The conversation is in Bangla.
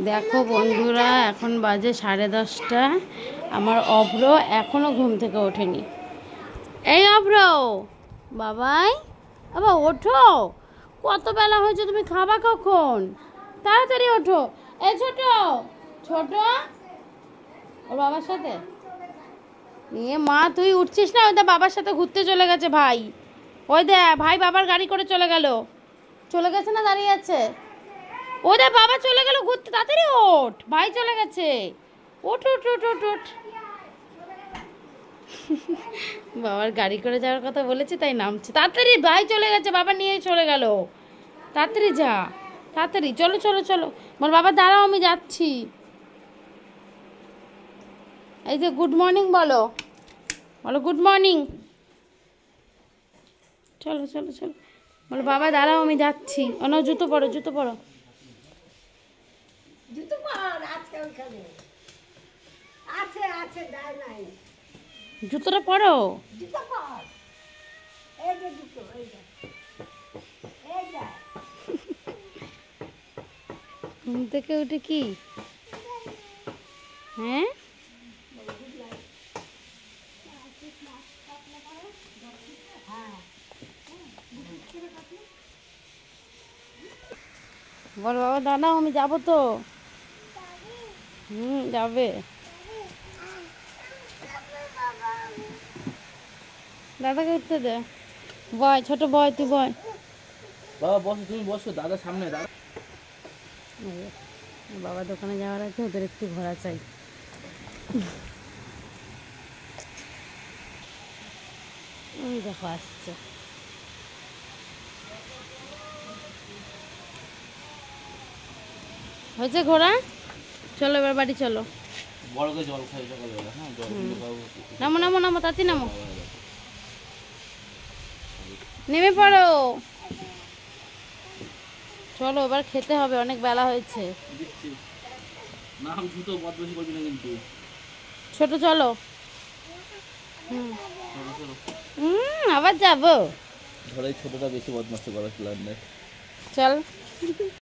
দেখো বন্ধুরা, এখন বাজে 10:30। আমার অভ্র এখনো ঘুম থেকে ওঠেনি। এই অভ্র, বাবাই বাবা ওঠো, কত বেলা হয়েছে, তুমি খাবা কখন? তাড়াতাড়ি ওঠো। এই ছোট ছোট, ওর বাবার সাথে। এ মা, তুই উঠছিস না? ওই দা বাবার সাথে ঘুরতে চলে গেছে ভাই। ওই দে ভাই বাবার গাড়ি করে চলে গেছে না, দাঁড়িয়ে আছে। ওই দে বাবা চলে গেল ঘুরতে, তাড়াতাড়ি ওঠ, ভাই চলে গেছে। ওঠ ওঠ ওঠ ওঠ ওঠ। বাবার গাড়ি করে যাওয়ার কথা বলেছে তাই নামছে। তাড়াতাড়ি, ভাই চলে গেছে, বাবা নিয়ে চলে গেল। তাড়াতাড়ি যা, তাড়াতাড়ি চলো চলো চলো। বল বাবা দাঁড়াও, আমি যাচ্ছি। এই যে গুড মর্নিং বলো, বলো গুড মর্নিং। চলো চলো চলো, বলো বাবা দাঁড়াও, আমি যাচ্ছি। না, জুতো পরো, জুতো পরো। জুতোটা পরো। ঘুম থেকে উঠে কি হ্যাঁ, বল বাবা দাঁড়াও, আমি যাবো তো। যাবে। দাদাকে উঠতে দে। বয় ছোট, বয় তুই বয়। বাবা বসো, তুমি বসো, দাদা সামনে। দাদা বাবা দোকানে যাওয়ার আছে, ওদের একটু ঘোরা চাই। দেখো আসছে। হয়েছে ঘোরা, চলো এবার বাড়ি চলো। বড় করে জল খাই সকালবেলা। হ্যাঁ, জল খাবো। নামো নামো নামো, তাড়াতাড়ি নামো, নেমে পড়ো। চলো এবার খেতে হবে, অনেক বেলা হয়েছে। নাম জুতো বদমাশি করবি না কিন্তু। ছোট চলো। আবার যাবো। ঘরে ছোটটা বেশি বদমাশি করার প্ল্যান নেই। চল।